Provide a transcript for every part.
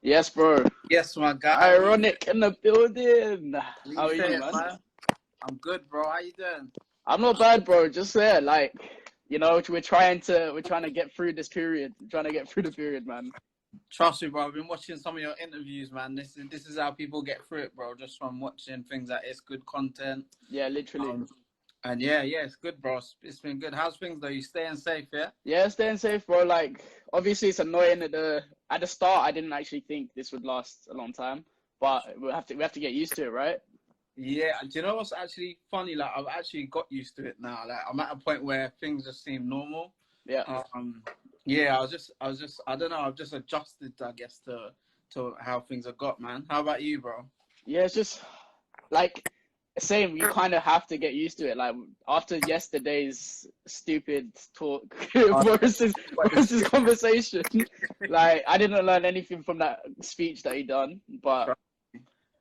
Yes, bro. Yes, my guy. Ironic in the building. What How are you you, saying, man? I'm good, bro. How you doing? I'm not bad, bro. Just there, like, we're trying to get through this period. We're trying to get through the period, man. Trust me, bro. I've been watching some of your interviews, man. This is how people get through it, bro. Just from watching things like it's good content. Yeah, literally. And yeah, it's good, bro. It's been good. How's things though? You staying safe, yeah? Yeah, staying safe, bro. Like, obviously, it's annoying at the start. I didn't actually think this would last a long time, but we have to get used to it, right? Yeah. Do you know what's actually funny? Like, I've actually got used to it now. Like, I'm at a point where things just seem normal. Yeah. Yeah. I don't know. I've just adjusted, I guess, to how things have got, man. How about you, bro? Yeah, it's just like same. You kind of have to get used to it. Like after yesterday's stupid talk versus conversation, like I didn't learn anything from that speech that he done. But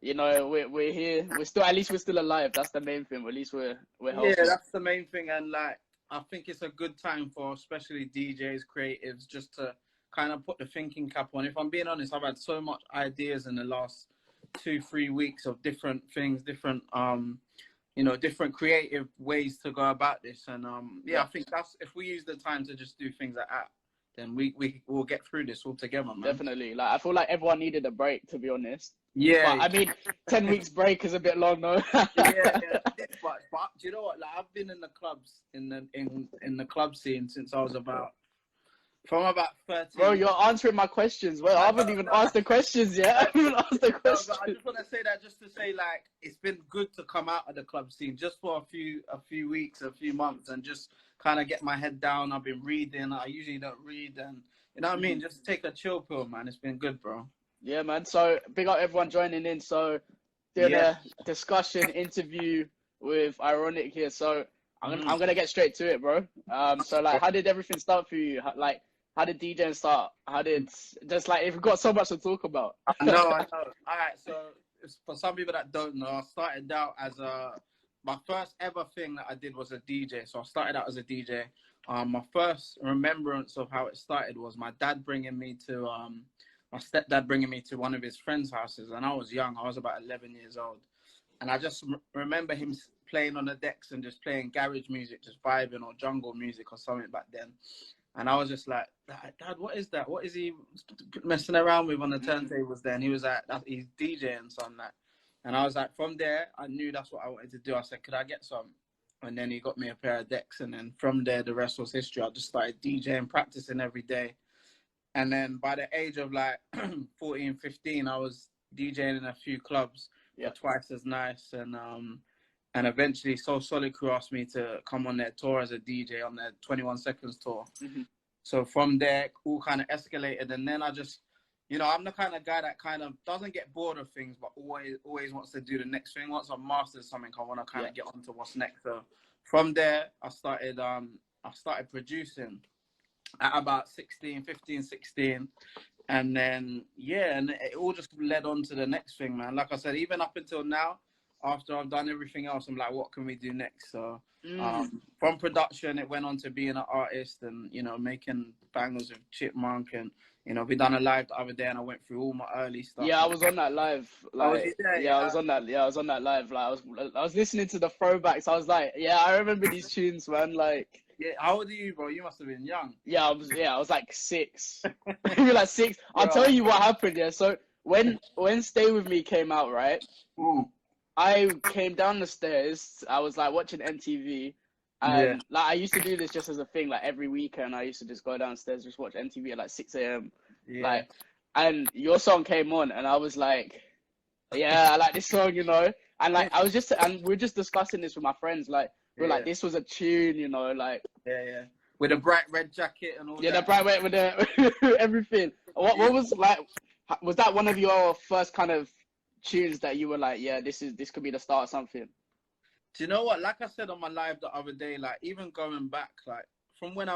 we're here. We're still alive. That's the main thing. At least we're healthy. Yeah, that's the main thing. And like, I think it's a good time for especially DJs, creatives, just to kind of put the thinking cap on. If I'm being honest, I've had so much ideas in the last 2-3 weeks of different things, different different creative ways to go about this. And I think that's, if we use the time to just do things like that, then we will get through this all together, man. Definitely. Like I feel like everyone needed a break, to be honest. Yeah. But I mean, 10 weeks break is a bit long, though. yeah. But do you know what? Like, I've been in the clubs in the club scene since I was from about 13. Bro, you're answering my questions. Well, I haven't even asked the questions yet. I haven't even asked the questions. No, but I just want to say that just to say, like, it's been good to come out of the club scene just for a few weeks, a few months, and just kind of get my head down. I've been reading. I usually don't read, and you know what I mean? Just take a chill pill, man. It's been good, bro. Yeah, man. So big up everyone joining in. So did a discussion interview with Ironik here. So I'm gonna get straight to it, bro. So like, how did everything start for you? How did DJing start? How did if we've got so much to talk about? I know. All right. So for some people that don't know, I started out as my first ever thing that I did was a DJ. So I started out as a DJ. My first remembrance of how it started was my stepdad bringing me to one of his friends' houses, and I was young. I was about 11 years old, and I just remember him playing on the decks and just playing garage music, just vibing, or jungle music or something back then. And I was just like, Dad, what is that? What is he messing around with on the turntables there? And he was like, he's DJing something like. And I was like, from there, I knew that's what I wanted to do. I said, could I get some? And then he got me a pair of decks. And then from there, the rest was history. I just started DJing, practicing every day. And then by the age of like 14, 15, I was DJing in a few clubs for Twice as Nice. And eventually So Solid Crew asked me to come on their tour as a DJ on their 21 Seconds tour. So from there, all kind of escalated. And then I just, I'm the kind of guy that kind of doesn't get bored of things, but always wants to do the next thing. Once I've mastered something, I want to kind of get on to what's next. So from there, I started producing at about 15, 16. And then, and it all just led on to the next thing, man. Like I said, even up until now, after I've done everything else, I'm like, what can we do next? So from production, it went on to being an artist and, making bangers with Chipmunk. And, we done a live the other day and I went through all my early stuff. Yeah, I was on that live. I was on that live. Like, I was listening to the throwbacks. I was like, I remember these tunes, man. Like, yeah, how old are you, bro? You must have been young. Yeah, I was like 6. Maybe like 6. I'll tell you what happened. Yeah, so when Stay With Me came out, right? I came down the stairs. I was like watching MTV, and like I used to do this just as a thing. Like every weekend, I used to just go downstairs, just watch MTV at like 6 a.m. Like, and your song came on, and I was like, I like this song, And like and we're just discussing this with my friends. Like we're like, this was a tune, like with a bright red jacket and all. Yeah, the bright red with the everything. What was like? Was that one of your first kind of tunes that you were like, this could be the start of something? Do you know what? Like I said on my live the other day, like even going back, like from when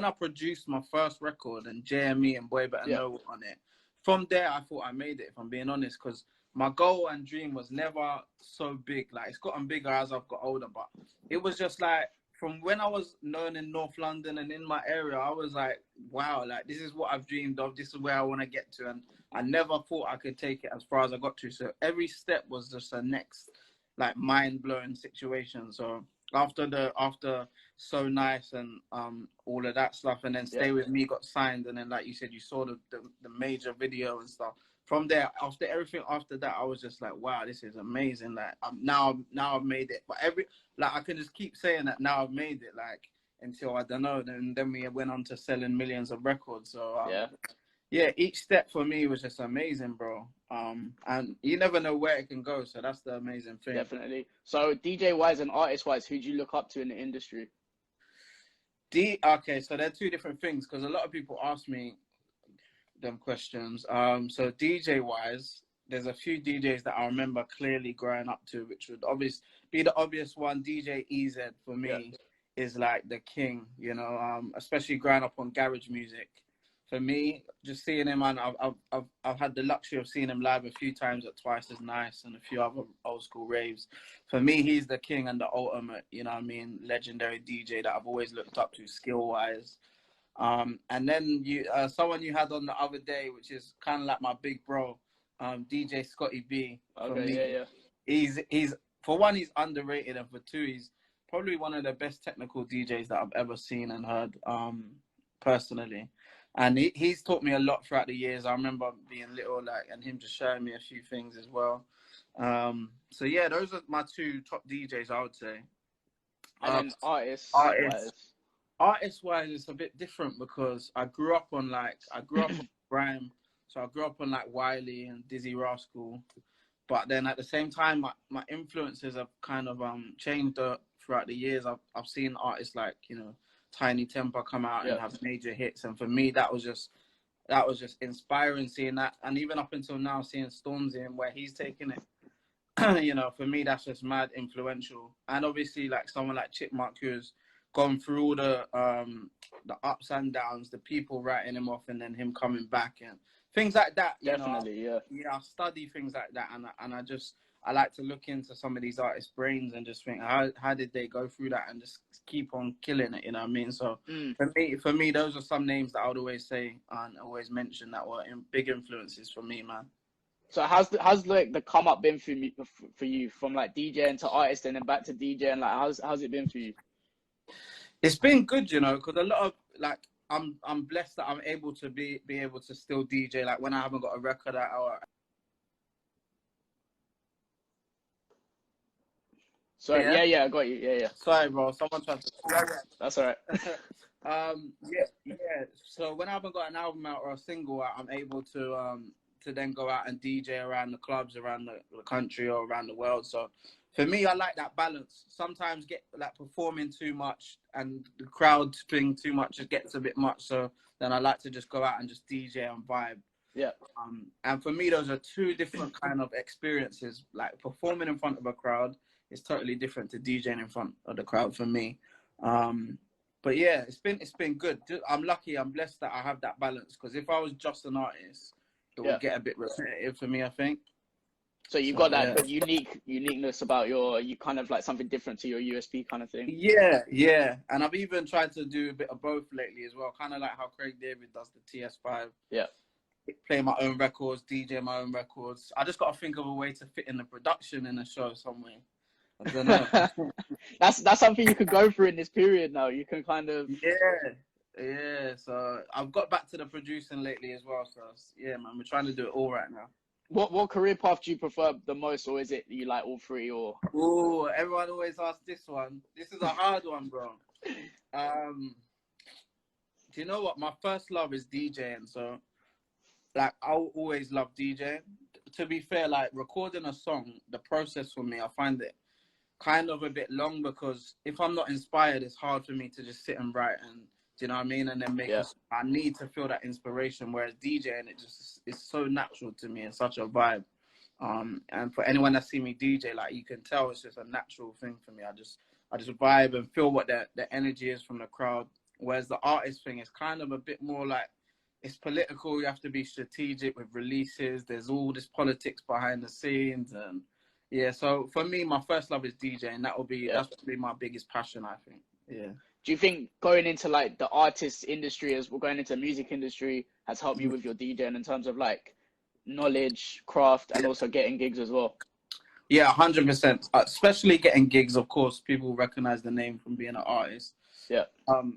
I produced my first record and JME and Boy Better Know on it, from there I thought I made it, if I'm being honest, because my goal and dream was never so big. Like it's gotten bigger as I've got older, but it was just like from when I was known in North London and in my area, I was like, wow, like this is what I've dreamed of. This is where I want to get to. And I never thought I could take it as far as I got to. So every step was just a next like mind blowing situation. So after So Nice and all of that stuff, and then Stay With Me got signed, and then like you said, you saw the major video and stuff. From there, after everything after that, I was just like, wow, this is amazing. Like now I've made it. But I can just keep saying that now I've made it, like until I don't know. Then we went on to selling millions of records. So yeah, each step for me was just amazing, bro. And you never know where it can go. So that's the amazing thing. Definitely. So DJ wise and artist wise, who do you look up to in the industry? Okay, so they're two different things, because a lot of people ask me them questions. So DJ wise, there's a few DJs that I remember clearly growing up to, which would be the obvious one. DJ EZ for me is like the king, you know, especially growing up on garage music. For me, just seeing him, and I've had the luxury of seeing him live a few times at Twice as Nice and a few other old school raves. For me, he's the king and the ultimate, you know what I mean, legendary DJ that I've always looked up to skill wise. And then someone you had on the other day, which is kind of like my big bro, DJ Scotty B. Okay, He's for one, he's underrated, and for two, he's probably one of the best technical DJs that I've ever seen and heard, personally. And he's taught me a lot throughout the years. I remember being little, and him just showing me a few things as well. So yeah, those are my two top DJs, I would say. And then artists. Artist-wise, it's a bit different because I grew up on grime, so I grew up on Wiley and Dizzy Rascal. But then at the same time, my influences have kind of changed throughout the years. I've seen artists like, you know, Tiny Temper come out and have major hits, and for me that was just inspiring seeing that. And even up until now, seeing Stormzy and where he's taking it, you know, for me that's just mad influential. And obviously like someone like Chipmunk, who's gone through all the ups and downs, the people writing him off and then him coming back and things like that. Definitely, I study things like that, and I like to look into some of these artists' brains and just think, how did they go through that and just keep on killing it, you know what I mean? So for me, those are some names that I would always say and always mention that were big influences for me, man. So how's the come up been for you from like DJing to artist and then back to DJing? Like how's it been for you? It's been good, you know, because a lot of I'm blessed that I'm able to be able to still DJ like when I haven't got a record out or. Sorry, I got you. Yeah. Sorry, bro. Someone tried to. That's all right. Yeah. So when I haven't got an album out or a single out, I'm able to then go out and DJ around the clubs around the country or around the world. So for me, I like that balance. Sometimes get performing too much and the crowd thing too much, it gets a bit much. So then I like to just go out and just DJ and vibe. Yeah. And for me, those are two different kind of experiences. Like performing in front of a crowd is totally different to DJing in front of the crowd for me. But yeah, it's been good. I'm lucky. I'm blessed that I have that balance. Because if I was just an artist, it would get a bit repetitive for me, I think. So you've got that uniqueness about you kind of like something different to your USP kind of thing. Yeah. And I've even tried to do a bit of both lately as well. Kind of like how Craig David does the TS5. Yeah. Play my own records, DJ my own records. I just got to think of a way to fit in the production in a show somewhere. I don't know. That's something you could go through in this period now. You can kind of yeah. So I've got back to the producing lately as well. So yeah, man, we're trying to do it all right now. What career path do you prefer the most, or is it you like all three? Or everyone always asks this one. This is a hard one, bro. Do you know what? My first love is DJing. So like I'll always love DJing. To be fair, like recording a song, the process for me, I find it kind of a bit long because if I'm not inspired, it's hard for me to just sit and write and, do you know what I mean? And then I need to feel that inspiration, whereas DJing, it's so natural to me and such a vibe. And for anyone that see me DJ, like you can tell it's just a natural thing for me. I just vibe and feel what the energy is from the crowd. Whereas the artist thing is kind of a bit more like, it's political. You have to be strategic with releases. There's all this politics behind the scenes, and so for me, my first love is DJing. That's probably my biggest passion, I think. Yeah. Do you think going into like the artist industry as we're going into the music industry has helped you with your DJing in terms of like knowledge, craft, and also getting gigs as well? Yeah, 100%. Especially getting gigs, of course, people recognize the name from being an artist. Yeah.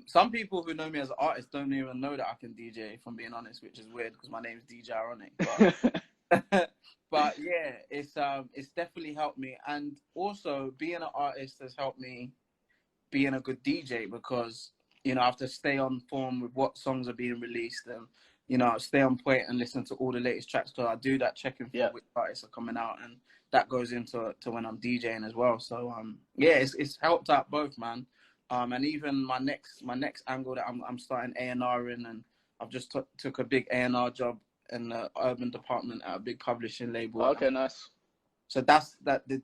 Some people who know me as an artist don't even know that I can DJ, if I'm being honest, which is weird because my name's DJ Ironik. But but yeah, it's definitely helped me, and also being an artist has helped me being a good DJ because I have to stay on form with what songs are being released and stay on point and listen to all the latest tracks. So I do that checking for which artists are coming out, and that goes into when I'm DJing as well. So yeah, it's helped out both, man. And even my next angle that I'm starting A&R in, and I've just took a big A&R job in the urban department at a big publishing label. Okay, nice. So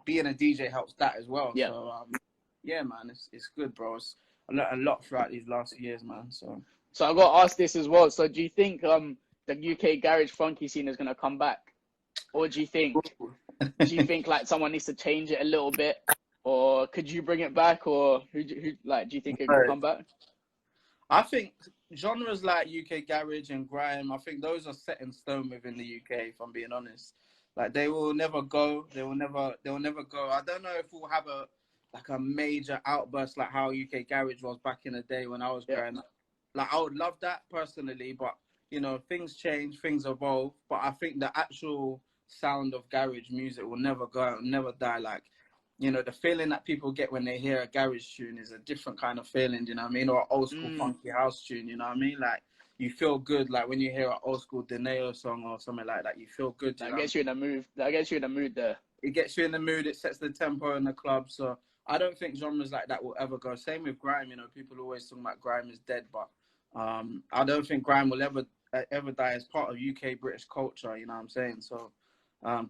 being a DJ helps that as well. Yeah. So yeah, man, it's good, bro. I learned a lot throughout these last years, man. So I got to ask this as well. So do you think the UK garage funky scene is gonna come back, or do you think like someone needs to change it a little bit, or could you bring it back, or who like do you think it could come back? I think genres like UK garage and grime, I think those are set in stone within the UK. If I'm being honest, like they will never go. They will never go. I don't know if we'll have a major outburst like how UK garage was back in the day when I was growing up. Like I would love that personally, but things change, things evolve. But I think the actual sound of garage music will never go, never die. Like the feeling that people get when they hear a garage tune is a different kind of feeling. You know what I mean? Or an old school funky house tune. You know what I mean? Like you feel good. Like when you hear an old school Deneo song or something like that, you feel good. That gets you in the mood. That gets you in the mood there. It gets you in the mood. It sets the tempo in the club. So I don't think genres like that will ever go. Same with grime. People always talk about grime is dead, but I don't think grime will ever die as part of UK British culture. You know what I'm saying? So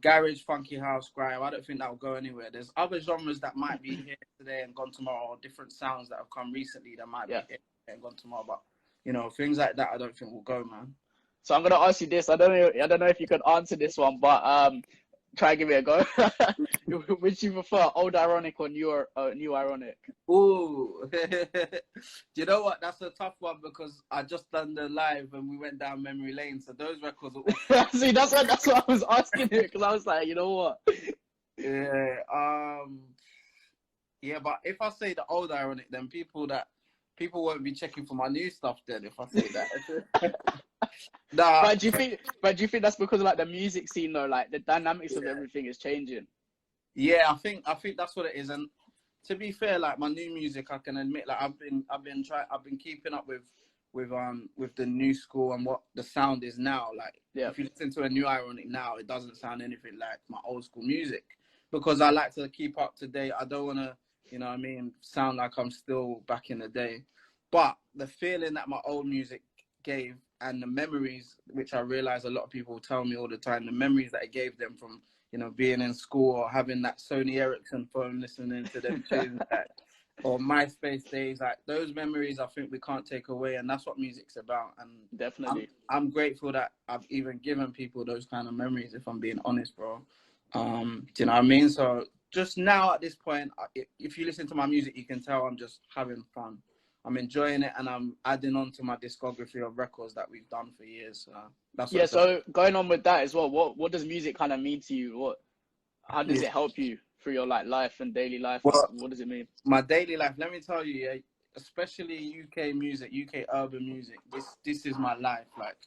garage, funky house, grime, I don't think that will go anywhere. There's other genres that might be here today and gone tomorrow, or different sounds that have come recently that might be here and gone tomorrow. But things like that I don't think will go, man. So I'm gonna ask you this. I don't know if you could answer this one, but try and give it a go. Which you prefer, old Ironik or new Ironik? Ooh, you know what? That's a tough one because I just done the live and we went down memory lane. So those records are See, that's what I was asking you, because I was like, you know what? Yeah, yeah. But if I say the old Ironik, then people won't be checking for my new stuff. Then if I say that. Nah. But do you think that's because of like the music scene though? Like the dynamics of everything is changing. Yeah, I think that's what it is. And to be fair, like my new music, I can admit, like I've been keeping up with the new school and what the sound is now. Like if you listen to a new Ironik now, it doesn't sound anything like my old school music, because I like to keep up to date. I don't want to, sound like I'm still back in the day. But the feeling that my old music gave, and the memories, which I realize a lot of people tell me all the time, the memories that it gave them from, being in school or having that Sony Ericsson phone, listening to them tunes, or MySpace days, like those memories, I think we can't take away, and that's what music's about. And definitely, I'm grateful that I've even given people those kind of memories. If I'm being honest, bro, do you know what I mean? So just now at this point, if you listen to my music, you can tell I'm just having fun. I'm enjoying it, and I'm adding on to my discography of records that we've done for years. That's what so going on with that as well, what does music kind of mean to you? How does it help you through your life and daily life? Well, what does it mean? My daily life, let me tell you, especially UK music, UK urban music. This is my life. Like,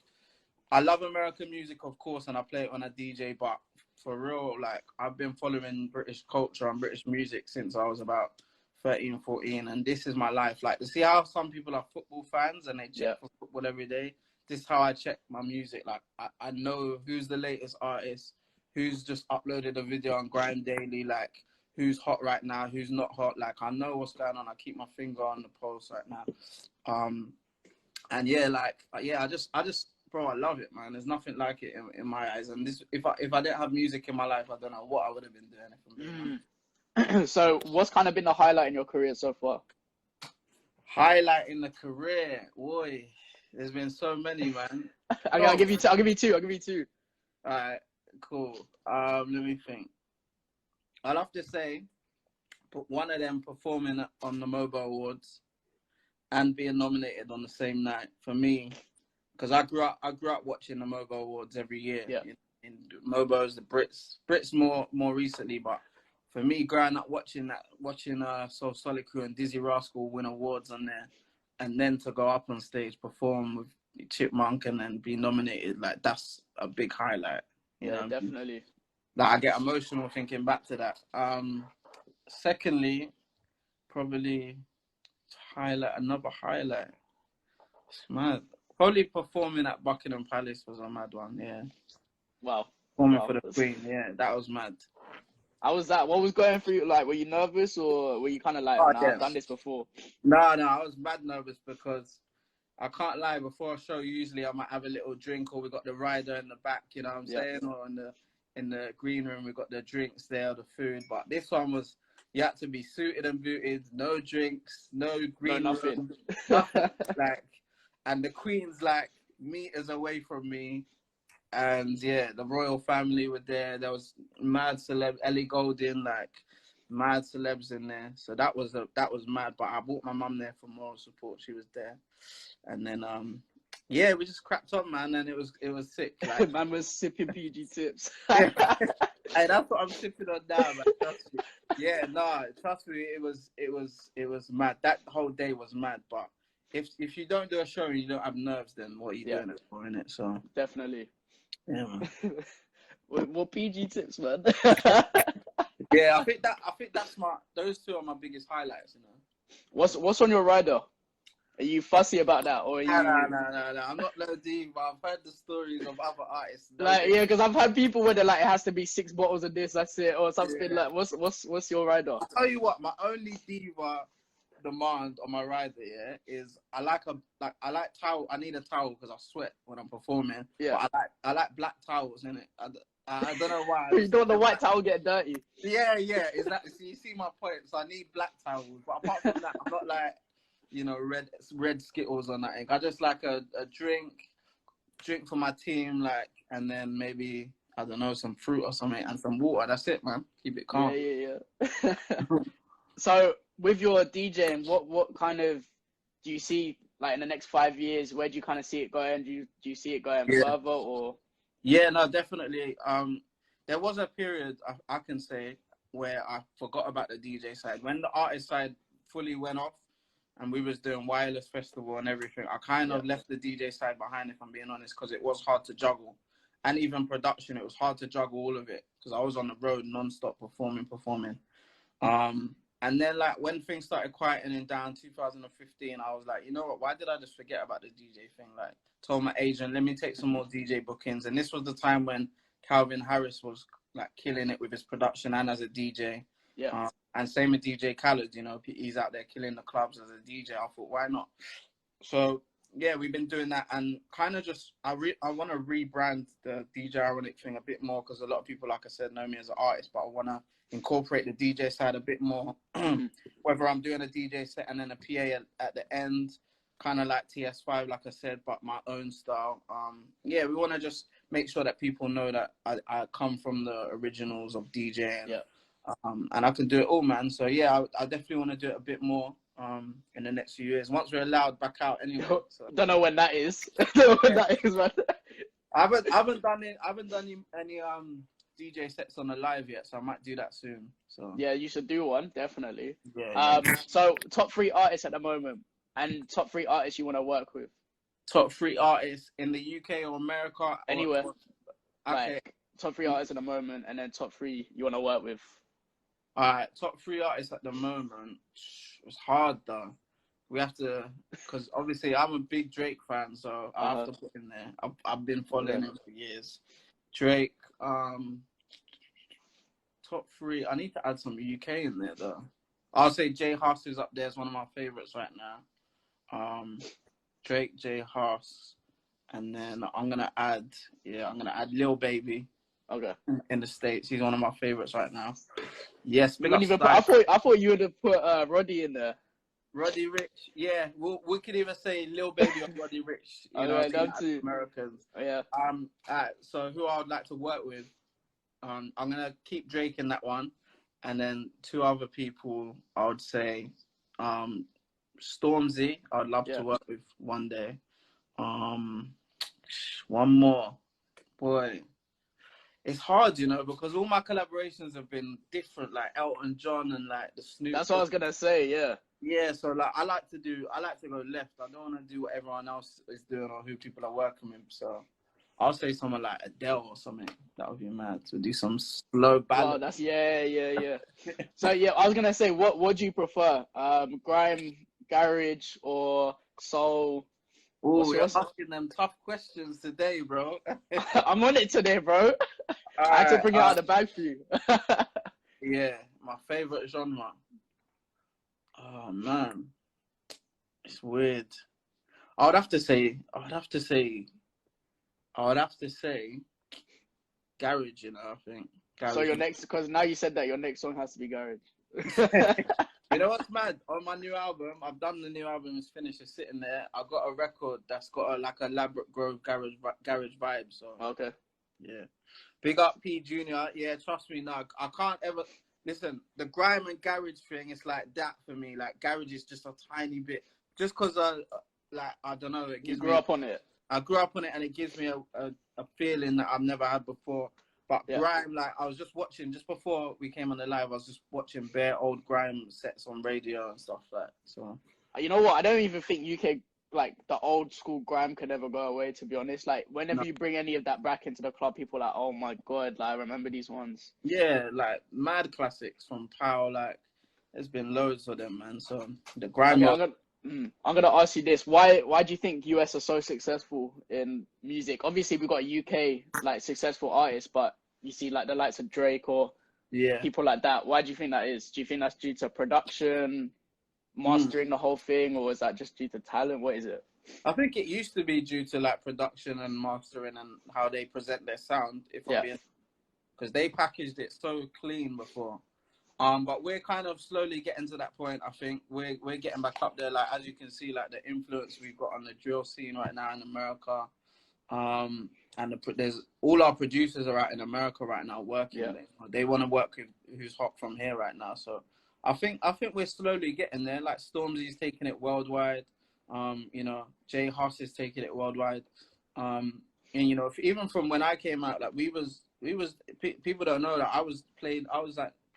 I love American music, of course, and I play it on a DJ. But for real, like I've been following British culture and British music since I was about 13, 14, and this is my life. Like, to see how some people are football fans and they check for football every day. This is how I check my music. Like, I know who's the latest artist, who's just uploaded a video on Grime Daily, like who's hot right now, who's not hot. Like, I know what's going on. I keep my finger on the pulse right now. And yeah, I just, bro, I love it, man. There's nothing like it in my eyes. And this, if I didn't have music in my life, I don't know what I would have been doing if I'm being honest. So what's kind of been the highlight in your career so far? Highlight in the career, boy, there's been so many, man. I'll give you two. I'll give you two. All right, cool. Let me think. I'll have to say, one of them performing on the Mobile Awards. and being nominated on the same night for me, because I grew up watching the MOBO Awards every year. Yeah. In MOBOs, the Brits more recently, but for me, growing up watching Soul Solid Crew and Dizzy Rascal win awards on there, and then to go up on stage, perform with Chipmunk, and then be nominated, like that's a big highlight. You know, definitely. Like I get emotional thinking back to that. Secondly, probably another highlight. It's mad. Probably performing at Buckingham Palace was a mad one. Yeah. Wow. Performing for the Queen. Yeah, that was mad. How was that? What was going through you? Like, were you nervous or were you kind of like, I've done this before? No, I was mad nervous because I can't lie. Before a show, usually I might have a little drink, or we got the rider in the back. You know what I'm saying? Or in the green room, we got the drinks there, the food. But this one was, you had to be suited and booted, no drinks, no green nothing. room, nothing. Like, and the Queen's like meters away from me. And yeah, the royal family were there. There was mad celeb, Ellie Goulding, like mad celebs in there. So that was mad. But I brought my mum there for moral support. She was there, and then yeah, we just cracked on, man, and it was sick. Like, man was sipping PG tips. Hey, that's what I'm sipping on now, man. Trust me. Yeah, no, trust me, it was mad. That whole day was mad. But if you don't do a show and you don't have nerves, then what are you doing it for, innit? So definitely. Yeah, man. What PG tips, man? Yeah, I think that's those two are my biggest highlights, you know. What's on your rider? Are you fussy about that, or are you? No. I'm not no deep, but I've heard the stories of other artists. Like, yeah, because I've had people where they're like, it has to be 6 bottles of this, that's it, or something. Like, what's your rider? I'll tell you what, my only diva demand on my rider, yeah, is I like towel. I need a towel because I sweat when I'm performing. Yeah. But I like black towels, innit? I don't know why. You don't want the white towel get dirty. Yeah, exactly. So you see my point. So I need black towels. But apart from that, I'm not like, you know, red Skittles or nothing. I just like a drink for my team, like, and then maybe, I don't know, some fruit or something and some water. That's it, man. Keep it calm. Yeah. So with your DJing, what kind of do you see, like, in the next 5 years? Where do you kind of see it going? Do you see it going further, or? Yeah, no, definitely. There was a period I can say where I forgot about the DJ side. When the artist side fully went off and we was doing Wireless Festival and everything, I kind of left the DJ side behind, if I'm being honest, because it was hard to juggle. And even production, it was hard to juggle all of it because I was on the road non-stop performing. And then, like, when things started quietening down, 2015, I was like, you know what? Why did I just forget about the DJ thing? Like, told my agent, let me take some more DJ bookings. And this was the time when Calvin Harris was, like, killing it with his production and as a DJ. Yeah. And same with DJ Khaled, you know, he's out there killing the clubs as a DJ. I thought, why not? So, yeah, we've been doing that, and kind of just, I want to rebrand the DJ Ironik thing a bit more, because a lot of people, like I said, know me as an artist, but I want to incorporate the DJ side a bit more, whether I'm doing a DJ set and then a PA at the end, kind of like TS5, like I said, but my own style. Yeah, we want to just make sure that people know that I come from the originals of DJing. Yeah. And I can do it all, man. So yeah, I definitely want to do it a bit more in the next few years, once we're allowed back out anyway. So. Don't know when that is. Don't know when that is, man. I haven't done any DJ sets on the live yet, so I might do that soon. So yeah, you should do one, definitely. Yeah. So top 3 artists at the moment, and top 3 artists you want to work with. Top 3 artists in the UK or America? Anywhere. Okay. Like, top 3 artists at the moment, and then top 3 you want to work with. Alright, top 3 artists at the moment. It's hard though. We have to, because obviously I'm a big Drake fan, so I have to put in there. I've been following him for years. Drake. Top 3. I need to add some UK in there though. I'll say J Huss is up there as one of my favorites right now. Drake, J Huss, and then I'm gonna add Lil Baby. Okay. In the States, he's one of my favorites right now. Yes, I thought you would have put Roddy in there. Roddy Rich, yeah. We could even say Lil Baby or Roddy Rich. You know, Americans. Oh, yeah. So who I would like to work with? I'm gonna keep Drake in that one, and then 2 other people I would say, Stormzy, I'd love Yeah. to work with one day. One more, boy. It's hard, you know, because all my collaborations have been different, like Elton John and like the Snoop. That's what I was gonna say. Yeah. Yeah, so like I like to go left. I don't want to do what everyone else is doing or who people are working with. So I'll say someone like Adele or something. That would be mad to do some slow ballad. Wow, that's yeah. So yeah, I was gonna say, what do you prefer? Grime, garage, or soul? Oh, you're asking them tough questions today, bro. I'm on it today, bro. I had to bring it out of the bag for you. Yeah, my favorite genre. Oh man, it's weird. I would have to say garage. You know, I think. Garage. So your next, because now you said that your next song has to be garage. You know what's mad? On my new album, I've done the new album. It's finished. It's sitting there. I've got a record that's got a Elaborate Grove garage vibe. So okay. Yeah. Big up P Junior. Yeah, trust me. No, I can't ever listen. The grime and garage thing is like that for me. Like garage is just a tiny bit. Just because I don't know. It gives you grew up on it. I grew up on it, and it gives me a feeling that I've never had before. But grime, like I was just watching just before we came on the live. I was just watching bare old grime sets on radio and stuff like. So you know what? I don't even think UK like the old school grime could ever go away. To be honest, like whenever you bring any of that back into the club, people are like, oh my god, like I remember these ones. Yeah, like mad classics from Pow. Like there's been loads of them, man. So the grime. Okay, I'm gonna ask you this: Why do you think US are so successful in music? Obviously, we've got UK like successful artists, but you see like the likes of Drake or people like that. Why do you think that is? Do you think that's due to production, mastering the whole thing, or is that just due to talent? What is it? I think it used to be due to like production and mastering and how they present their sound. Because they packaged it so clean before. But we're kind of slowly getting to that point. I think we're getting back up there. Like as you can see, like the influence we've got on the drill scene right now in America. And there's all our producers are out in America right now working. Yeah. They want to work with who's hot from here right now. So I think we're slowly getting there. Like Stormzy's taking it worldwide. You know, Jay Huss is taking it worldwide. And you know, even from when I came out, like we was people don't know that I was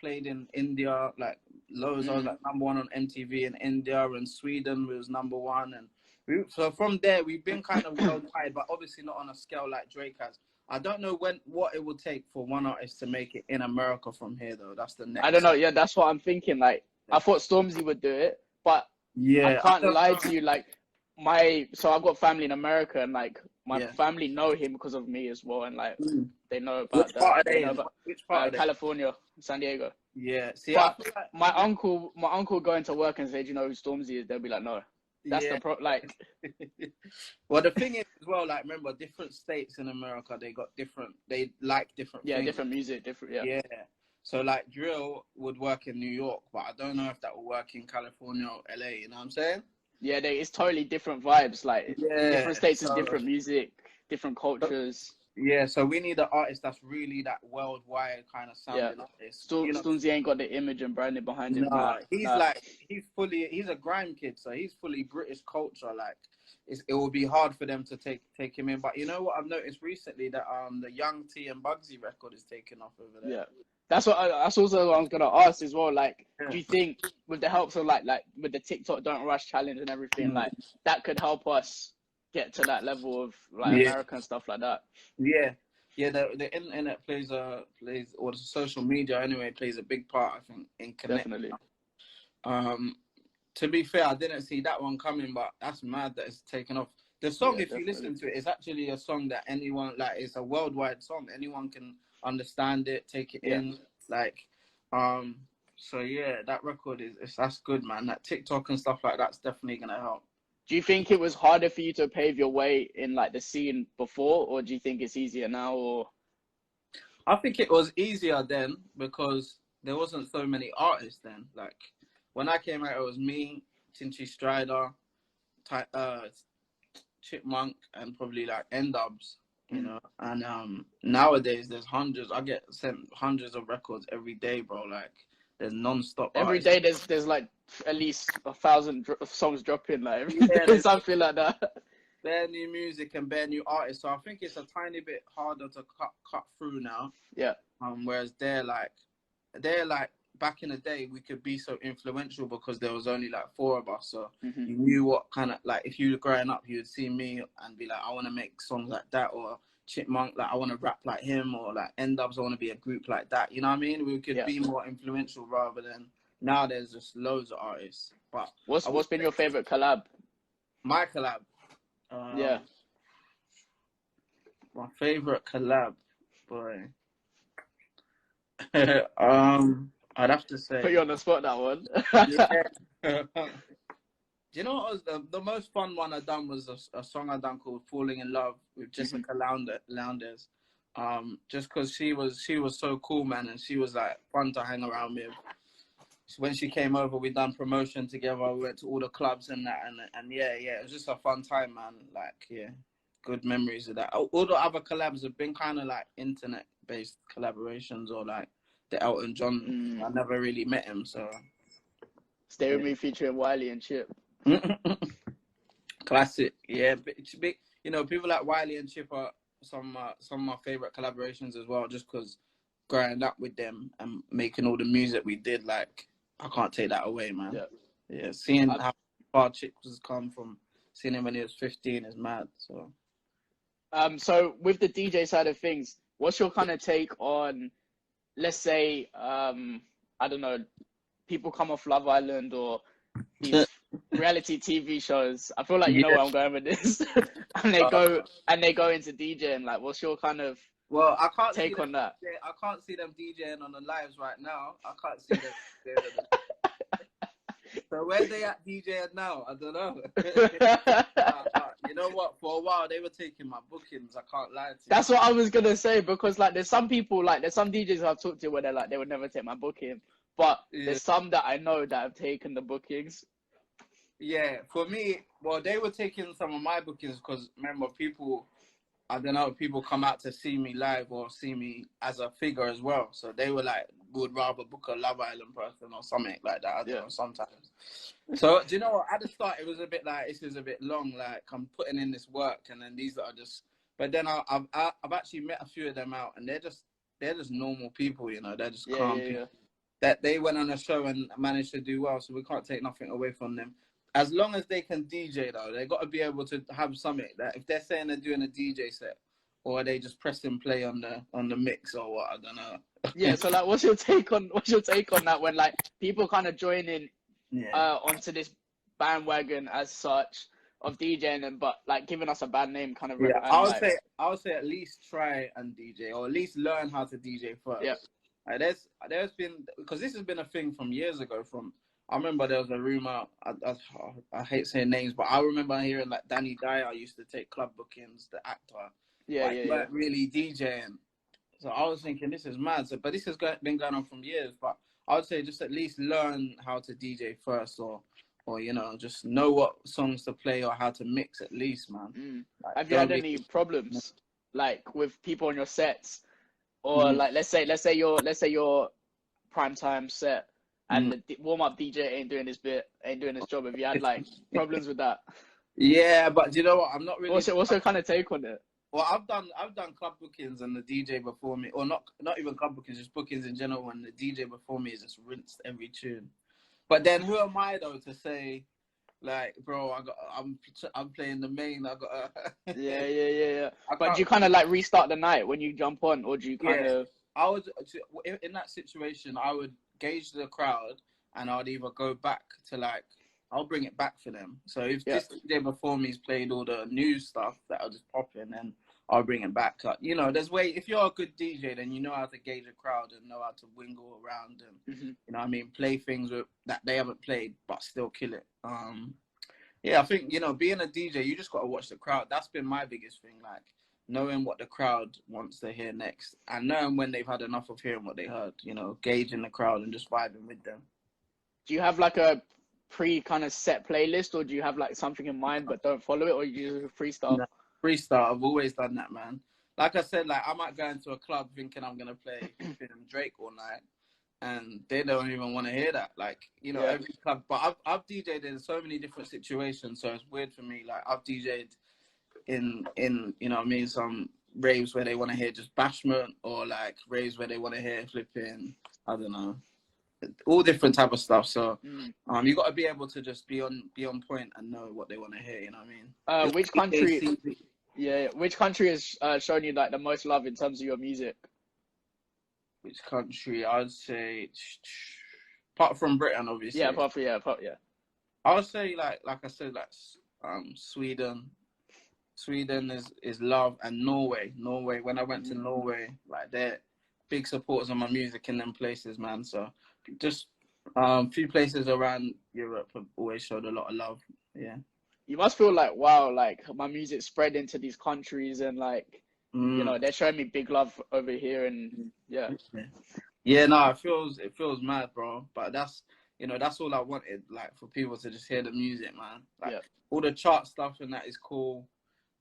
played in India, like loads. I was like number 1 on MTV in India, and Sweden was number 1, and so from there we've been kind of worldwide, but obviously not on a scale like Drake has. I don't know what it will take for one artist to make it in America from here though. That's the next. I don't know. Yeah, that's what I'm thinking. Like I thought Stormzy would do it, but I can't lie to you. Like so I've got family in America, and like my family know him because of me as well, and like they know about Which part are they in? Which part? California, San Diego. Yeah. See, but I feel like my uncle going to work and say, "Do you know who Stormzy is?" They'll be like, "No." That's the like. Well, the thing is as well, like remember, different states in America, they like different. Yeah, things. Different music, different. Yeah. Yeah. So like drill would work in New York, but I don't know if that will work in California or LA. You know what I'm saying? Yeah, it's totally different vibes. Like different states is different music, different cultures. Yeah, so we need an artist that's really that worldwide kind of sounding artist. Stormzy ain't got the image and branding behind him. He's a grime kid, so he's fully British culture. Like it will be hard for them to take him in. But you know what I've noticed recently, that the Young T and Bugsy record is taking off over there. Yeah. That's also what I was gonna ask as well. Like, do you think with the help of like with the TikTok Don't Rush challenge and everything, like that could help us get to that level of like American stuff like that? Yeah. The internet plays or the social media anyway plays a big part, I think, in connecting. Definitely. To be fair, I didn't see that one coming, but that's mad that it's taken off. The song, if you listen to it, is actually a song that anyone it's a worldwide song. Anyone can understand it, take it in, like, so yeah, that record that's good, man. That TikTok and stuff like that's definitely gonna help. Do you think it was harder for you to pave your way in like the scene before, or do you think it's easier now? Or I think it was easier then because there wasn't so many artists then. Like when I came out, it was me, Tinchy Strider, Chipmunk, and probably like N-Dubs. You know, and nowadays there's hundreds. I get sent hundreds of records every day, bro. Like there's non-stop. Every day there's like at least 1,000 songs dropping, like Yeah, something like that. bare new music and bare new artists. So I think it's a tiny bit harder to cut through now. Yeah. Whereas they're like back in the day, we could be so influential because there was only like 4 of us. So you knew what kind of, like, if you were growing up, you'd see me and be like, I want to make songs like that, or Chipmunk, like I want to rap like him, or like N-Dubs, I want to be a group like that. You know what I mean? We could be more influential rather than now. There's just loads of artists. But what's been your favorite collab? My collab. My favorite collab, boy. I'd have to say. Put you on the spot, that one. Yeah. Do you know what was the most fun one I done was a song I done called "Falling in Love" with Jessica Lowndes. Just because she was so cool, man, and she was like fun to hang around with. When she came over, we done promotion together. We went to all the clubs and that, and yeah, it was just a fun time, man. Like, yeah, good memories of that. All the other collabs have been kind of like internet-based collaborations, or like the Elton John. I never really met him, so. Stay With Me featuring Wiley and Chip. Classic, yeah. You know, people like Wiley and Chip are some of my favorite collaborations as well, just because growing up with them and making all the music we did, like, I can't take that away, man. Yeah, seeing how far Chip has come from seeing him when he was 15 is mad. So so with the DJ side of things, what's your kind of take on, let's say, I don't know, people come off Love Island or these reality TV shows? I feel like you know where I'm going with this. and they go into DJing. Like, what's your kind of take on that? I can't see them DJing on the lives right now. I can't see them. So where they at DJing now? I don't know. You know what? For a while they were taking my bookings. I can't lie to you. That's what I was gonna say, because like there's some people, like there's some DJs I've talked to where they're like they would never take my booking, but there's some that I know that have taken the bookings. Yeah, for me, well, they were taking some of my bookings because remember, people come out to see me live or see me as a figure as well. So they were like, would rather book a Love Island person or something like that. I don't know, sometimes. So do you know what? At the start, it was a bit like, this is a bit long. Like, I'm putting in this work, and then these are just. But then I've actually met a few of them out, and they're just normal people, you know. They're just calm people. That they went on a show and managed to do well, so we can't take nothing away from them. As long as they can DJ, though, they got to be able to have something that if they're saying they're doing a DJ set, or are they just pressing play on the mix or what? I don't know. Yeah. So like, what's your take on that when like people kind of join in onto this bandwagon as such of DJing, and but like giving us a bad name kind of. Yeah, I would say at least try and DJ, or at least learn how to DJ first. Yeah. Like there's been, because this has been a thing from years ago. I remember there was a rumor. I hate saying names, but I remember hearing like Danny Dyer used to take club bookings, the actor. He weren't really DJing. So I was thinking, this is mad. But this has been going on from years. But I would say just at least learn how to DJ first, or you know, just know what songs to play or how to mix at least, man. Like, have you had any problems like with people on your sets, or like let's say your prime time set and the warm up DJ ain't doing his job? Have you had like problems with that? Yeah, but do you know what? I'm not really. What's your kind of take on it? Well, I've done club bookings and the DJ before me, or not even club bookings, just bookings in general. When the DJ before me is just rinsed every tune. But then who am I though to say, like, bro, I'm playing the main. I got. Yeah. But do you kind of like restart the night when you jump on, or do you kind of? I would, in that situation, I would gauge the crowd, and I'd either go back to like, I'll bring it back for them. So if this DJ before me's played all the new stuff that I'll just pop in, and I'll bring it back. You know, if you're a good DJ, then you know how to gauge a crowd and know how to wingle around and, you know what I mean, play things that they haven't played, but still kill it. I think, you know, being a DJ, you just got to watch the crowd. That's been my biggest thing, like knowing what the crowd wants to hear next and knowing when they've had enough of hearing what they heard, you know, gauging the crowd and just vibing with them. Do you have like a pre kind of set playlist, or do you have like something in mind but don't follow it, or you freestyle? No, freestyle. I've always done that, man. Like I said, like I might go into a club thinking I'm gonna play Drake all night, and they don't even want to hear that. Like, you know, every club. But I've DJed in so many different situations, so it's weird for me. Like, I've DJed in you know what I mean, some raves where they want to hear just bashment, or like raves where they want to hear flipping, I don't know, all different type of stuff. So you got to be able to just be on point and know what they want to hear. You know what I mean? Which country? Which country has shown you like the most love in terms of your music? Which country? I'd say, apart from Britain, obviously. Yeah, apart from I would say like I said, like Sweden. Sweden is love, and Norway. When I went to Norway, like they're big supporters of my music in them places, man. So just few places around Europe have always showed a lot of love. Yeah. You must feel like, wow, like my music spread into these countries, and like you know, they're showing me big love over here, and yeah. No, it feels mad, bro. But that's, you know, that's all I wanted, like, for people to just hear the music, man. Like all the chart stuff and that is cool,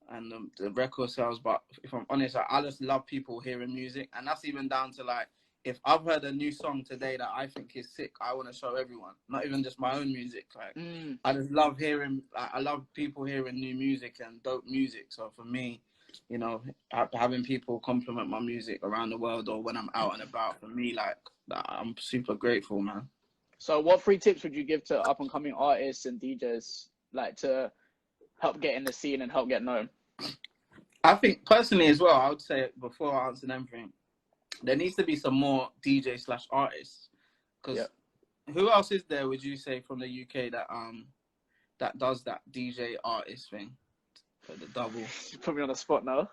and the record sales. But if I'm honest, like, I just love people hearing music, and that's even down to like, if I've heard a new song today that I think is sick, I want to show everyone, not even just my own music. Like, I just love hearing, like, I love people hearing new music and dope music. So for me, you know, having people compliment my music around the world or when I'm out and about, for me, like, I'm super grateful, man. So what 3 tips would you give to up and coming artists and DJs, like, to help get in the scene and help get known? I think personally as well, I would say, before I answer anything, there needs to be some more DJ/artists, because who else is there, would you say, from the UK that does that DJ artist thing, the double? You put me on the spot now.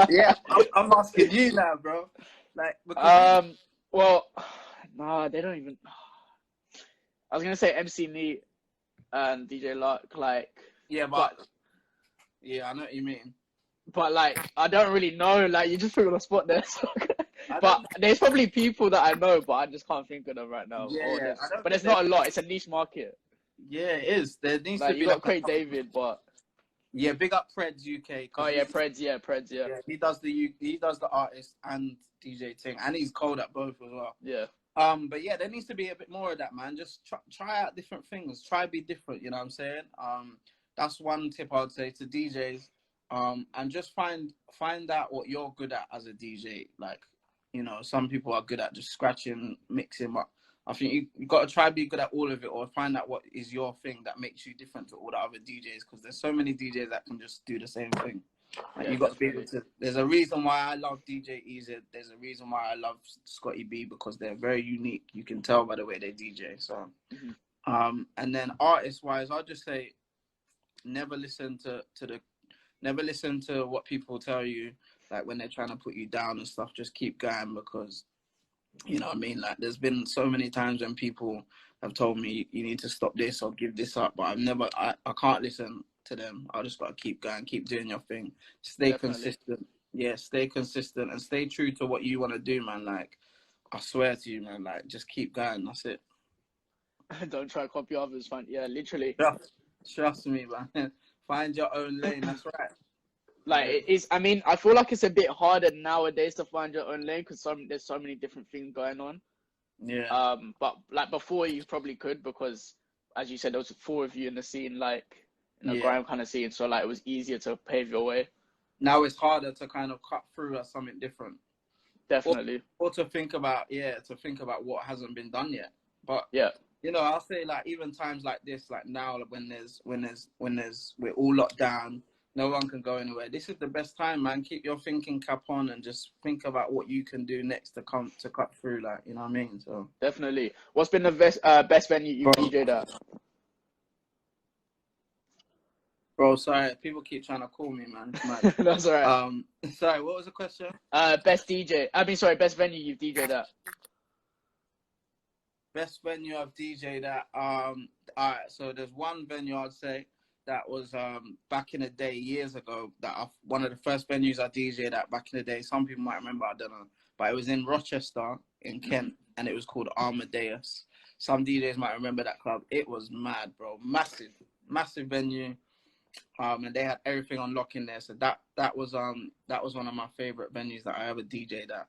Yeah, I'm asking you now, bro. Like, because well, nah, they don't even. I was gonna say MC Neat and DJ Luck, like. Yeah, but yeah, I know what you mean. But like, I don't really know. Like, you just put me on the spot there. So. But there's probably people that I know, but I just can't think of them right now. Yeah, but it's not a lot. It's a niche market. Yeah, it is. There needs to be. You got Craig David, but yeah, big up Preds UK. Oh yeah, Preds. Yeah. He does the artist and DJ thing, and he's cold at both as well. Yeah. But yeah, there needs to be a bit more of that, man. Just try out different things. Try be different. You know what I'm saying? That's one tip I would say to DJs. And just find out what you're good at as a DJ. Like, you know, some people are good at just scratching, mixing, but I think you got to try to be good at all of it, or find out what is your thing that makes you different to all the other DJs, because there's so many DJs that can just do the same thing. Like, you got to be able to. There's a reason why I love DJ Easy. There's a reason why I love Scotty B, because they're very unique. You can tell by the way they DJ. So, and then artist wise, I'll just say, never listen to what people tell you, like when they're trying to put you down and stuff. Just keep going, because, you know what I mean? Like, there's been so many times when people have told me you need to stop this or give this up, but I can't listen to them. I just got to keep going, keep doing your thing. Stay consistent. Yeah, stay consistent and stay true to what you want to do, man. Like, I swear to you, man, like, just keep going. That's it. Don't try to copy others, man. Yeah, literally. Trust me, man. Find your own lane. That's right. Like, it is. I mean, I feel like it's a bit harder nowadays to find your own lane, because there's so many different things going on. Yeah. But like before, you probably could, because, as you said, there was 4 of you in the scene, like in a grime kind of scene. So like, it was easier to pave your way. Now it's harder to kind of cut through as something different. Definitely. Or to think about what hasn't been done yet. But you know, I'll say, like, even times like this, like now, when we're all locked down, no one can go anywhere. This is the best time, man. Keep your thinking cap on and just think about what you can do next to cut through, like, you know what I mean? So definitely. What's been the best venue you've DJ'd at? Bro, sorry, people keep trying to call me, man. That's all right. Sorry, what was the question? Best venue you've DJ'd at. Best venue I've DJ'd at. All right, so there's one venue I'd say that was back in the day, years ago, one of the first venues I DJ'd at back in the day. Some people might remember, I don't know, but it was in Rochester, in Kent, and it was called Amadeus. Some DJs might remember that club. It was mad, bro. Massive venue. And they had everything on lock in there. So that was one of my favorite venues that I ever DJ'd at.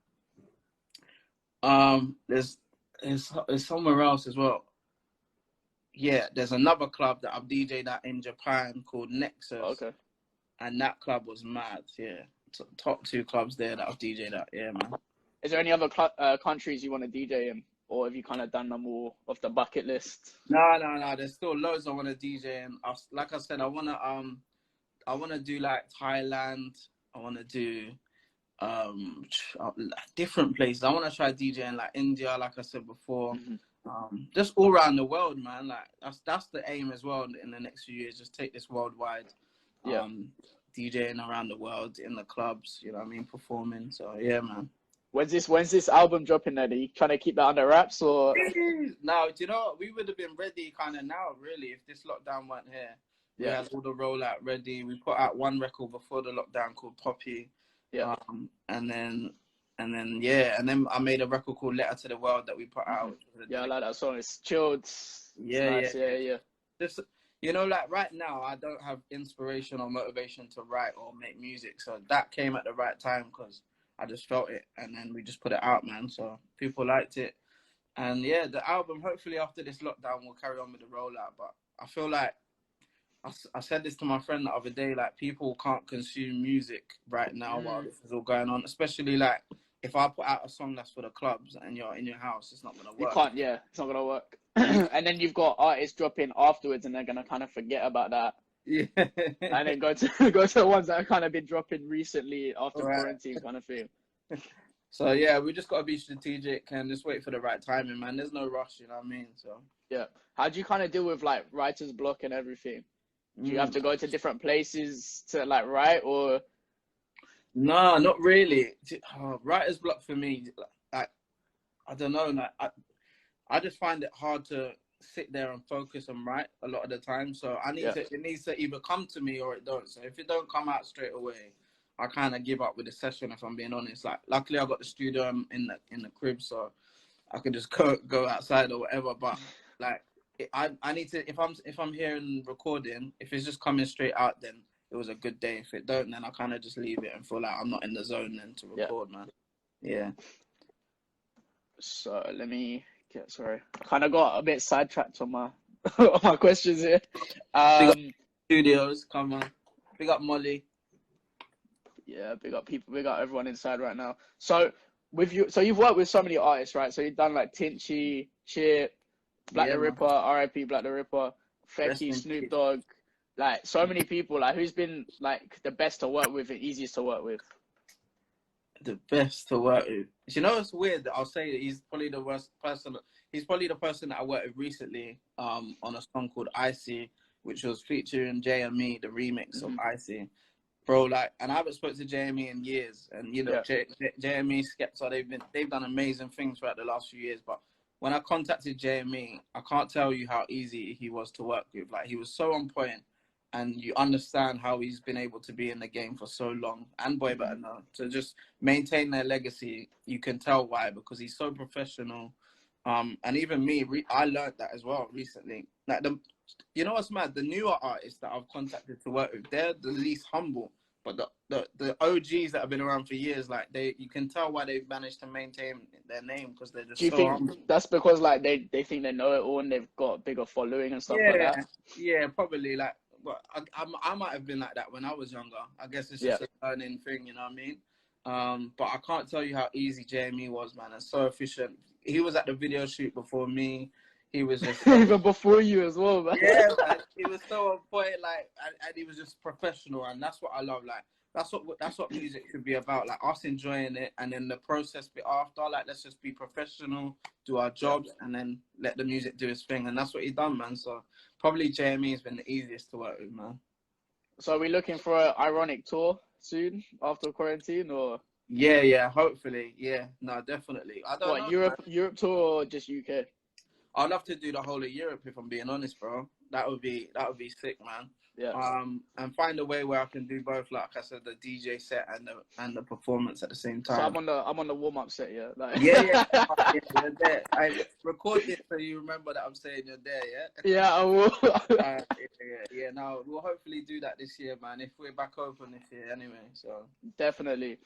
There's It's somewhere else as well. Yeah, there's another club that I've DJ'd at in Japan called Nexus. Okay. And that club was mad, yeah. Top 2 clubs there that I've DJ'd at, yeah, man. Is there any other countries you want to DJ in? Or have you kind of done them all off the bucket list? No. There's still loads I want to DJ in. Like I said, I want to do like Thailand. I want to do different places. I want to try DJing like India, like I said before. Just all around the world, man. Like that's the aim as well in the next few years. Just take this worldwide. Yeah. DJing around the world in the clubs, you know what I mean, performing. So yeah, man. When's this album dropping then? Are you trying to keep that under wraps or? No, do you know what? We would have been ready kind of now, really, if this lockdown weren't here. We had all the rollout ready. We put out one record before the lockdown called Poppy. Yeah. And then I made a record called Letter to the World that we put out. Yeah, I like that song. It's chilled. Yeah. This, you know, like right now, I don't have inspiration or motivation to write or make music. So that came at the right time because I just felt it. And then we just put it out, man. So people liked it. And yeah, the album, hopefully after this lockdown, we'll carry on with the rollout. But I feel like, I said this to my friend the other day, like people can't consume music right now while this is all going on. Especially like if I put out a song that's for the clubs and you're in your house, it's not going to work. You can't, it's not going to work. And then you've got artists dropping afterwards and they're going to kind of forget about that. Yeah. And then go to the ones that have kind of been dropping recently after quarantine kind of thing. So yeah, we just got to be strategic and just wait for the right timing, man. There's no rush, you know what I mean? So yeah. How do you kind of deal with like writer's block and everything? Do you have to go to different places to like write or? No, not really. Writer's block for me, like, I don't know, like, I just find it hard to sit there and focus and write a lot of the time. So it needs to either come to me or it don't. So if it don't come out straight away, I kind of give up with the session, if I'm being honest. Like, luckily I got the studio in the crib, so I can just go outside or whatever. But like, I need to, if I'm hearing recording, if it's just coming straight out, then it was a good day. If it don't, then I kind of just leave it and feel like I'm not in the zone then to record, man. Yeah. So let me sorry. I kind of got a bit sidetracked on my on my questions here. Big up studios, come on. Big up Molly. Yeah, big up people, big up everyone inside right now. So you've worked with so many artists, right? So you've done like Tinchy, Chip, Black the Ripper, R.I.P. Black the Ripper, Fecky, Snoop Dogg, like so many people. Like, who's been like the best to work with and easiest to work with? The best to work with. You know, it's weird that I'll say that he's probably the worst person. He's probably the person that I worked with recently on a song called Icy, which was featuring JME, the remix of Icy. Bro, like, and I haven't spoken to JME in years, and you know, JME, Skepta, they've done amazing things throughout the last few years. But when I contacted JME, I can't tell you how easy he was to work with. Like, he was so on point, and you understand how he's been able to be in the game for so long, and Boy Better Know, to just maintain their legacy. You can tell why, because he's so professional. And even me, I learned that as well recently. Like, you know what's mad? The newer artists that I've contacted to work with, they're the least humble. But the OGs that have been around for years, like, you can tell why they've managed to maintain their name, because they're just so humble. Do you think that's because like they think they know it all and they've got a bigger following and stuff like that? Yeah, probably. Like, but I might have been like that when I was younger. I guess it's just a learning thing, you know what I mean? But I can't tell you how easy JME was, man, and so efficient. He was at the video shoot before me. He was just even before you as well, man. Yeah, man. He was so on point, like, and he was just professional, and that's what I love. Like, that's what music should be about. Like, us enjoying it, and then the process bit after. Like, let's just be professional, do our jobs, and then let the music do its thing. And that's what he done, man. So probably JME has been the easiest to work with, man. So are we looking for an Ironik tour soon after quarantine, or? Yeah, hopefully. Yeah, no, definitely. I don't know. Europe tour or just UK? I'd love to do the whole of Europe, if I'm being honest, bro. That would be sick, man. Yeah. And find a way where I can do both, like I said, the DJ set and the performance at the same time. So I'm on the warm up set, yeah. Like... Yeah. You're there. I record it so you remember that I'm saying you're there, yeah. Yeah, I will. Yeah. No, we'll hopefully do that this year, man. If we're back open this year, anyway. So definitely.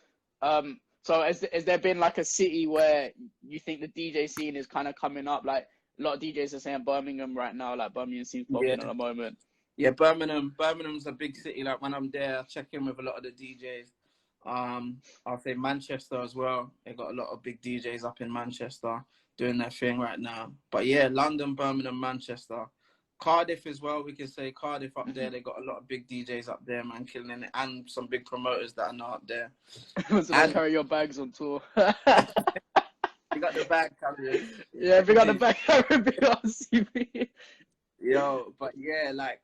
So has there been like a city where you think the DJ scene is kind of coming up? Like a lot of DJs are saying Birmingham right now, like Birmingham seems popping at the moment. Yeah, Birmingham's a big city. Like when I'm there, I check in with a lot of the DJs. I'll say Manchester as well. They got a lot of big DJs up in Manchester doing their thing right now. But yeah, London, Birmingham, Manchester. Cardiff as well, we can say Cardiff up there. They got a lot of big DJs up there, man, killing it, and some big promoters that are not up there. So they carry your bags on tour. You got the bag carriers. Yeah, we got the bag carrier big on CV. Yo, but yeah, like,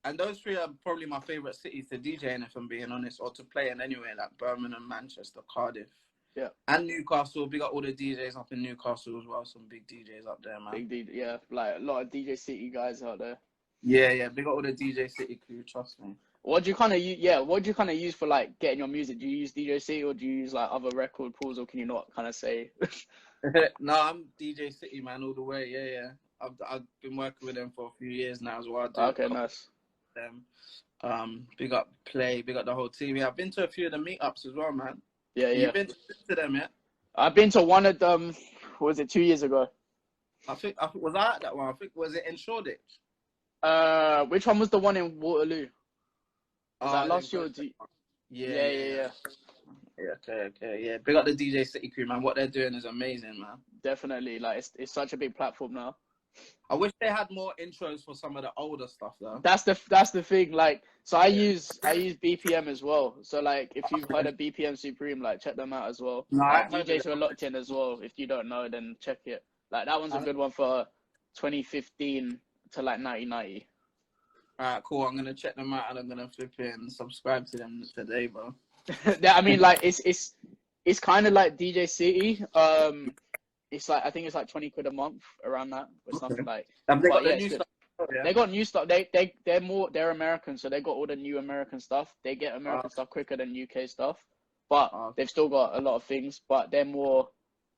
and those three are probably my favorite cities to DJ in, if I'm being honest, or to play in anyway, like Birmingham, Manchester, Cardiff. Yeah. And Newcastle. We got all the DJs up in Newcastle as well. Some big DJs up there, man. Big DJ, yeah. Like a lot of DJ City guys out there. Yeah. We got all the DJ City crew, trust me. What do you kind of use? Yeah, what do you kind of use for like getting your music? Do you use DJ City or do you use like other record pools, or can you not kind of say? No, I'm DJ City, man, all the way. Yeah. I've been working with them for a few years now as well. Okay, nice. Big up Play, big up the whole team. Yeah, I've been to a few of the meetups as well, man. Yeah. You've been to them, yeah? I've been to one of them. What was it, 2 years ago? I think was I at that one? I think was it in Shoreditch? Which one was the one in Waterloo? Was that last year? Yeah. Okay. Yeah, big up the DJ City crew, man. What they're doing is amazing, man. Definitely, like it's such a big platform now. I wish they had more intros for some of the older stuff though. That's the thing. Like, so I use BPM as well. So like, if you've heard of BPM Supreme, like check them out as well. No, like, DJs who are locked in as well. If you don't know, then check it. Like that one's a good one for 2015 to like 1990. Alright, cool. I'm gonna check them out and I'm gonna flip in and subscribe to them today, bro. Yeah, I mean, like it's kind of like DJ City. It's like, I think it's like 20 quid a month around that or something like. Have they got the new stuff? Yeah. They got new stuff. They're American, so they got all the new American stuff. They get American stuff quicker than UK stuff, but they've still got a lot of things. But they're more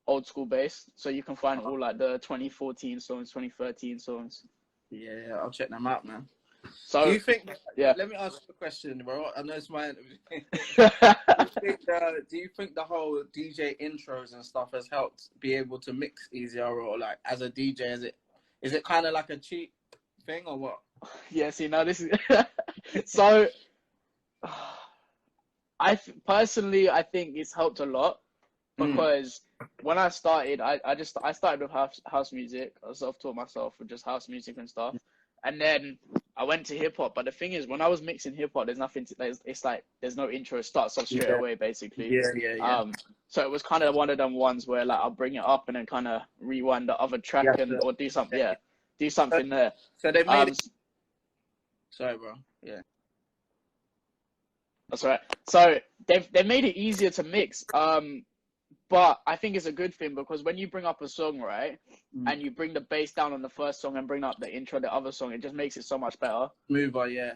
old school based, so you can find all like the 2014 songs, 2013 songs. Yeah, I'll check them out, man. So do you think? Yeah. Let me ask you a question, bro. I know it's my interview. Do you think the whole DJ intros and stuff has helped be able to mix easier, or like as a DJ, is it kind of like a cheat thing or what? Yeah. See, now this is so. Personally, I think it's helped a lot because when I started, I started with house music. I self-taught myself with just house music and stuff. And then I went to hip hop, but the thing is, when I was mixing hip hop, there's nothing. It's like there's no intro. It starts off straight away, basically. Yeah. So it was kind of one of them ones where like I'll bring it up and then kind of rewind the other track or do something. Yeah, do something there. So they made it. Sorry, bro. Yeah. That's right. So they made it easier to mix. But I think it's a good thing because when you bring up a song, right, and you bring the bass down on the first song and bring up the intro, the other song, it just makes it so much better. Smoother, yeah.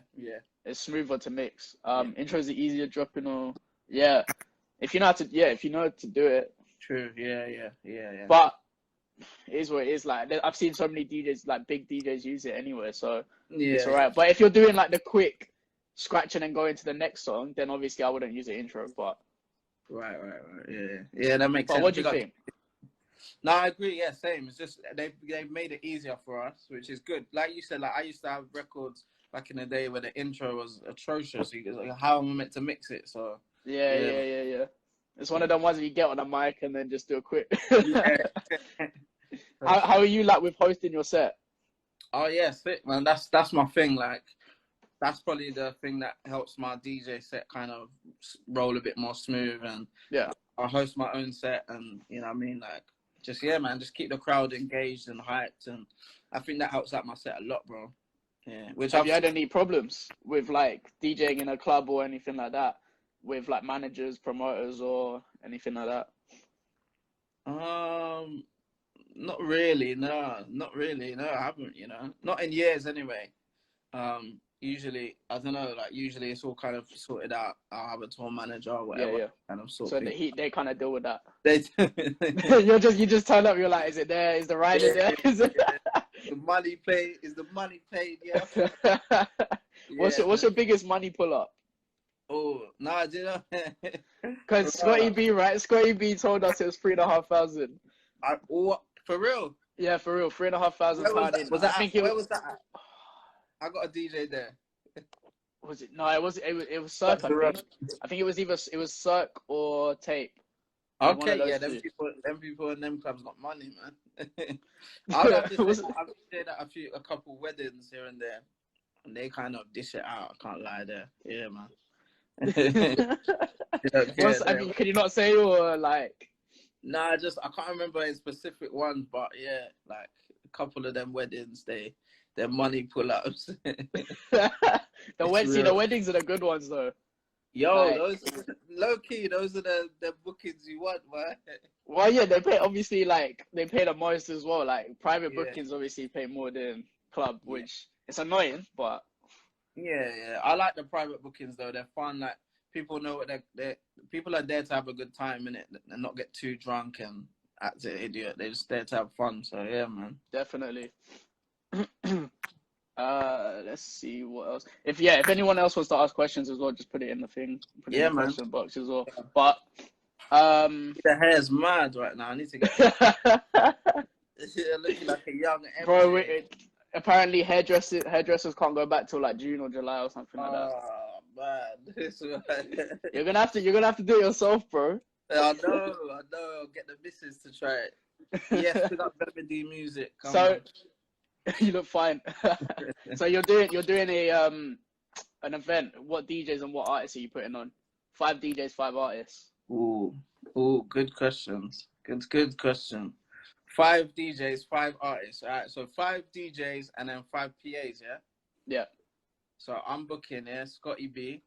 It's smoother to mix. Intros are easier dropping or if you know how to do it. True. Yeah. But it is what it is. Like I've seen so many DJs, like big DJs, use it anyway, so it's alright. But if you're doing like the quick scratch and then go into the next song, then obviously I wouldn't use the intro, but. Right. Yeah, that makes sense. What do you think? No, I agree. Yeah, same. It's just they've made it easier for us, which is good. Like you said, like I used to have records back in the day where the intro was atrocious. You go, like, how am I meant to mix it? So yeah. It's one of them ones where you get on a mic and then just do a quick. How are you like with hosting your set? Oh yeah, sick, man. That's my thing. Like. That's probably the thing that helps my DJ set kind of roll a bit more smooth. And I host my own set, and you know what I mean, like just keep the crowd engaged and hyped, and I think that helps out my set a lot, bro. Yeah. Have you had any problems with like DJing in a club or anything like that, with like managers, promoters, or anything like that? Not really. No, I haven't. You know, not in years anyway. Usually, I don't know. Like usually, it's all kind of sorted out. I'll have a tour manager or whatever. Yeah. Kind of sort. So they kind of deal with that. They you just turn up. You're like, is it there? Is the rider there? Is it? The money paid? Is the money paid? Yeah. What's your biggest money pull up? Oh, no, do you know? Because Scotty B, right? Scotty B told us it was 3,500. What, for real? Yeah, for real, £3,500 in. Was I that think where was that at? I got a DJ there. Was it? No, it was Cirque. I think it was Cirque or Tape. Okay, yeah, them people in them clubs got money, man. I would have to say I've stayed at a couple weddings here and there, and they kind of dish it out. I can't lie there. Yeah, man. I mean, can you not say or like? Nah, I can't remember any specific ones, but yeah, like a couple of them weddings, their money pull ups. The weddings are the good ones though. Yo, like, those low key, those are the bookings you want, man. Well, yeah, they pay the most as well. Like private bookings obviously pay more than club, which it's annoying, but yeah. I like the private bookings though. They're fun. Like people know what people are there to have a good time in it and not get too drunk and act an idiot. They're just there to have fun. So yeah, man. Definitely. Let's see what else. If anyone else wants to ask questions as well, just put it in the thing. Put it in the question box as well. But the hair's mad right now. I need to get looking like a young MJ. Bro, apparently hairdressers can't go back till like June or July or something like that. Oh man. You're gonna have to do it yourself, bro. I know. I'll get the missus to try it. Yes, pick up Melody music. Come on. You look fine. So you're doing a an event. What DJs and what artists are you putting on? 5 DJs, 5 artists. Ooh, good questions. Good question. 5 DJs, 5 artists. All right, so 5 DJs and then 5 PAs. Yeah. Yeah. So I'm booking Scotty B,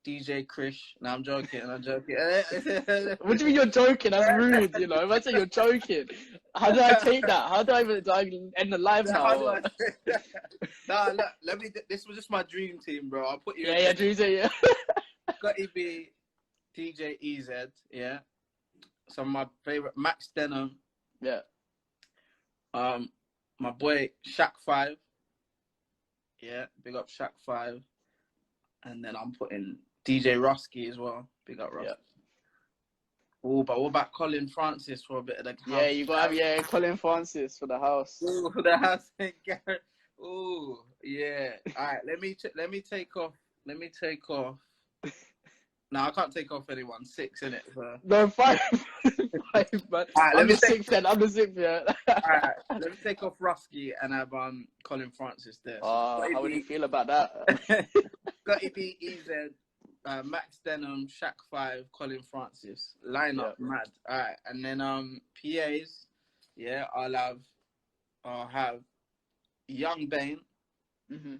DJ Krish. No, I'm joking. What do you mean you're joking? That's rude, you know. If I say you're joking, how do I take that? How do I end the live now? Nah, look, this was just my dream team, bro. I'll put you. Yeah, dream team. Yeah. Scotty B, DJ EZ. Yeah. Some of my favorite, Max Denham. Yeah. My boy Shaq 5. Yeah, big up Shaq 5. And then I'm putting DJ Rusky as well. Big up Rusky. Yeah. Oh, but what about Colin Francis for a bit of the house? Yeah, you got to have Colin Francis for the house. Ooh, for the house. Ooh, yeah. All right, let me take off. No, I can't take off anyone. 6 in it. So. No, 5. 5, man. Right, I'm the 6th then. I'm the 6th, yeah. Alright, let me take off Rusky and have Colin Francis there. So how would you feel about that? Scotty B, EZ, Max Denham, Shaq 5, Colin Francis. Lineup, mad. Alright, and then PAs, yeah, I'll have Young Bane. Mm-hmm.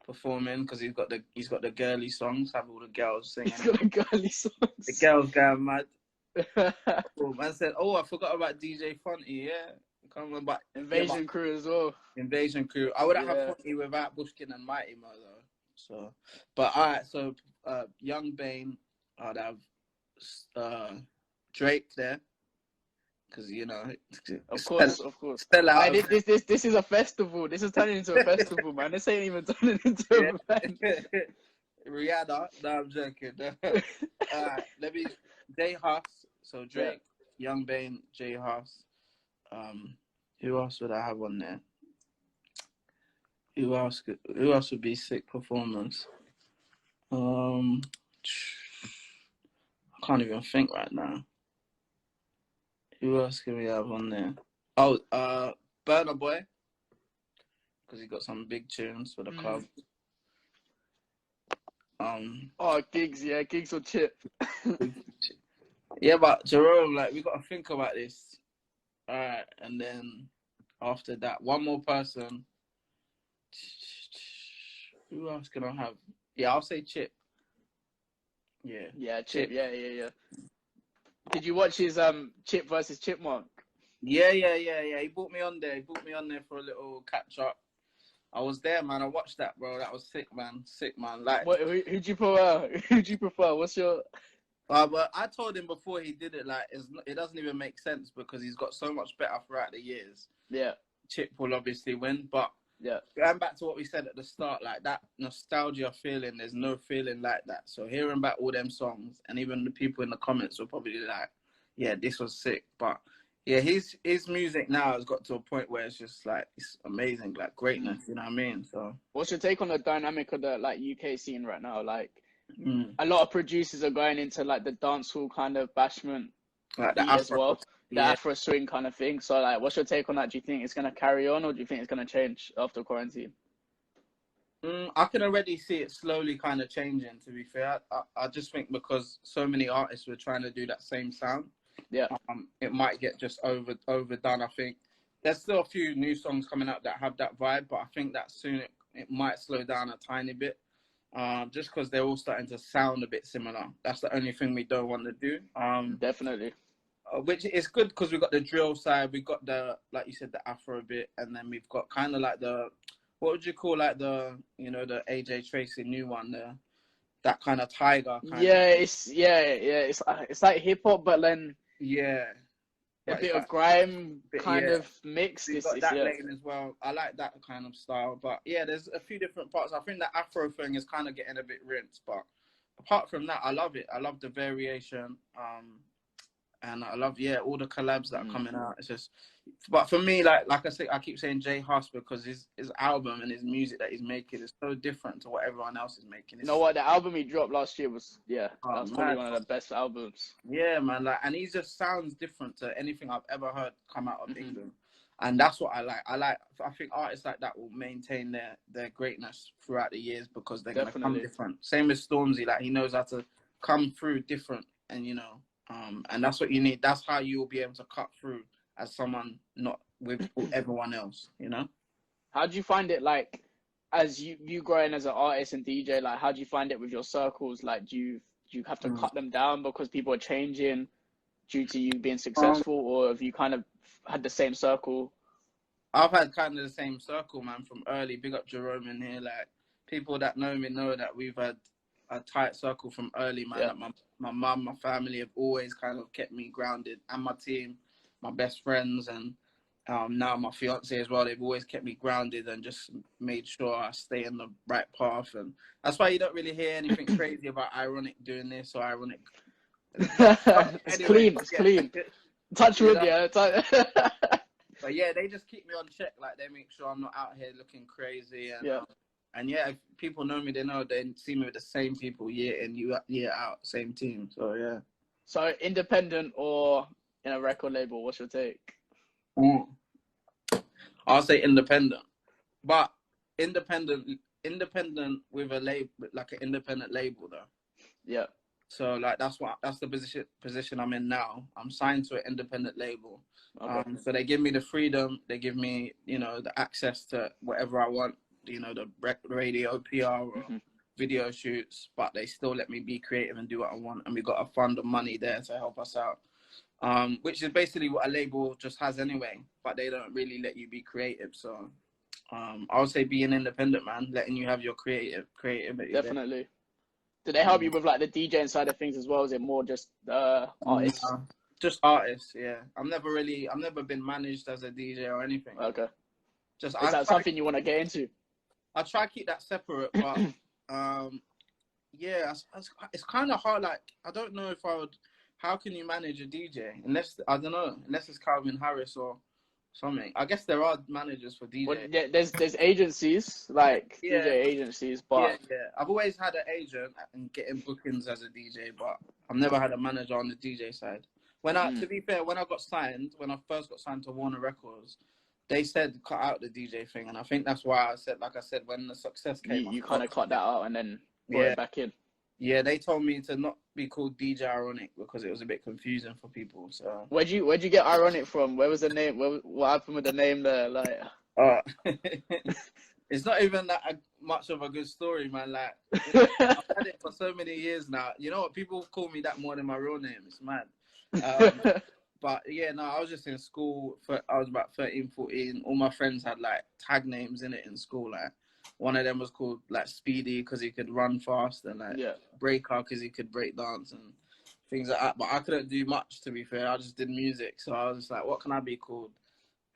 Performing because he's got the girly songs. Have all the girls singing. He's got the girly songs. The girls going mad. Man said, "Oh, I forgot about DJ Fonty." Yeah, can't remember. Invasion Crew as well. Invasion Crew. I would have Fonty without Bushkin and Mighty Mo though. So, but alright. So, Young Bane. I'd have Drake there. Because, you know, of course. This is a festival. This is turning into a festival, man. This ain't even turning into an event. Rihanna. No, I'm joking. Alright, let me. Jay Huss. So Drake, Young Bane, Jay Huss. Who else would I have on there? Who else would be sick performance? I can't even think right now. Who else can we have on there? Oh, Burna Boy, because he got some big tunes for the club. Gigs or Chip. Yeah, but Jerome, like, we got to think about this. All right, and then after that, one more person. Who else can I have? Yeah, I'll say Chip. Yeah. Yeah, Chip. Yeah. Did you watch his Chip versus Chipmunk? Yeah. He brought me on there. For a little catch up. I was there, man. I watched that, bro. That was sick, man. Like, who'd you prefer? What's your? But I told him before he did it, like, it doesn't even make sense because he's got so much better throughout the years. Yeah. Chip will obviously win, but Yeah. Going back to what we said at the start, like that nostalgia feeling, there's no feeling like that. So hearing back all them songs, and even the people in the comments were probably like, yeah, this was sick. But yeah, his music now has got to a point where it's just like, it's amazing, like greatness, you know what I mean? So what's your take on the dynamic of the like UK scene right now? Like a lot of producers are going into like the dancehall kind of bashment like beat the as Afro, well, the yeah. Afro swing kind of thing. So like, what's your take on that? Do you think it's gonna carry on, or do you think it's gonna change after quarantine? I can already see it slowly kind of changing, to be fair. I just think because so many artists were trying to do that same sound, Yeah, it might get just overdone. I think there's still a few new songs coming out that have that vibe, but I think that soon it might slow down a tiny bit, just because they're all starting to sound a bit similar. That's the only thing we don't want to do. definitely. Which is good because we've got the drill side, we've got the, like you said, the Afro bit, and then we've got kind of like the, what would you call like the, you know, the AJ Tracy new one, that kind of tiger kind Yeah, of. it's like hip hop, but then Yeah. a But bit it's of like, grime kind yeah. of mixed. We've got that lane as well. I like that kind of style. But yeah, there's a few different parts. I think the Afro thing is kind of getting a bit rinsed. But apart from that, I love it. I love the variation. And I love, yeah, all the collabs that are coming out. It's just, but for me, like I say, I keep saying J Hus because his album and his music that he's making is so different to what everyone else is making. You know what? The album he dropped last year was, that's probably man. one of the best albums. Yeah, man. Like, and he just sounds different to anything I've ever heard come out of England. And that's what I like. I think artists like that will maintain their greatness throughout the years because they're going to come different. Same as Stormzy, like he knows how to come through different, and you know, and that's what you need. That's how you will be able to cut through as someone not with everyone else, you know? How do you find it, like, as you growing as an artist and DJ, like, how do you find it with your circles? Like, do you have to cut them down because people are changing due to you being successful, or have you kind of had the same circle? I've had kind of the same circle, man, from early. Big up Jerome in here. Like, people that know me know that we've had a tight circle from early, man. Like my mum, my family have always kind of kept me grounded, and my team, my best friends, and now my fiance as well. They've always kept me grounded and just made sure I stay in the right path. And that's why you don't really hear anything crazy about Ironik doing this or Ironik. It's clean. It's clean. Touch wood, yeah. But yeah, they just keep me on check. Like, they make sure I'm not out here looking crazy. And and yeah, if people know me, they know they see me with the same people year in, year out, same team. So yeah. So independent or in a record label, what's your take? I'll say independent, but independent with a label, like an independent label though. Yeah. So like that's the position I'm in now. I'm signed to an independent label. Okay. So they give me the freedom. They give me, you know, the access to whatever I want. You know, the radio, PR, or video shoots. But they still let me be creative and do what I want. And we got a fund of money there to help us out. Which is basically what a label just has anyway. But they don't really let you be creative. So I would say be an independent, man. Letting you have your creativity. Definitely. There. Do they help you with like the DJing side of things as well? Is it more just artists? Just artists, yeah. I've never been managed as a DJ or anything. Okay. Is that something you want to get into? I try to keep that separate, but yeah, it's kind of hard. Like, I don't know if I would. How can you manage a DJ unless it's Calvin Harris or something? I guess there are managers for DJ. Well, yeah, there's agencies like DJ agencies, but yeah. I've always had an agent and getting bookings as a DJ, but I've never had a manager on the DJ side. To be fair, when I first got signed to Warner Records, they said cut out the DJ thing, and I think that's why I said, when the success came, you kind of cut that out and then brought it back in. Yeah, they told me to not be called DJ Ironik because it was a bit confusing for people. So where'd you get Ironik from? Where was the name? What happened with the name there? Like, it's not even that much of a good story, man. Like, I've had it for so many years now. You know what? People call me that more than my real name. It's mad. But yeah, no, I was just in school. I was about 13, 14. All my friends had like tag names in it in school. Like, one of them was called like Speedy because he could run fast, and like Breaker because he could break dance and things like that. But I couldn't do much, to be fair. I just did music, so I was just like, what can I be called?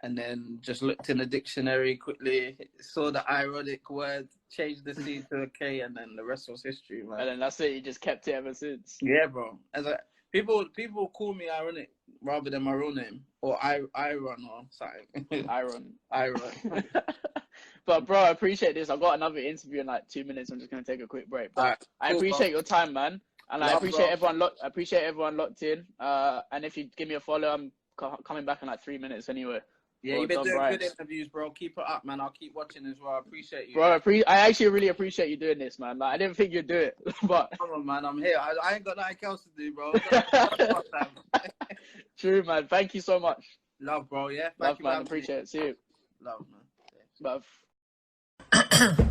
and then just looked in the dictionary quickly, saw the ironic word, changed the C to a K, and then the rest was history, man. And then that's it. You just kept it ever since. Yeah, bro. People call me Ironic rather than my real name, or Iron or something. Iron. But bro, I appreciate this. I've got another interview in like 2 minutes. I'm just gonna take a quick break. But Right, I appreciate your time, man. And I appreciate everyone locked in. And if you give me a follow, I'm coming back in like 3 minutes anyway. Yeah, you've been doing good interviews, bro. Keep it up, man. I'll keep watching as well. I appreciate you. Bro, I actually really appreciate you doing this, man. Like, I didn't think you'd do it, but... Come on, man. I'm here. I ain't got nothing else to do, bro. True, man. Thank you so much. Love, bro. Yeah. Love, man. Appreciate it. See you. Love, man. Love.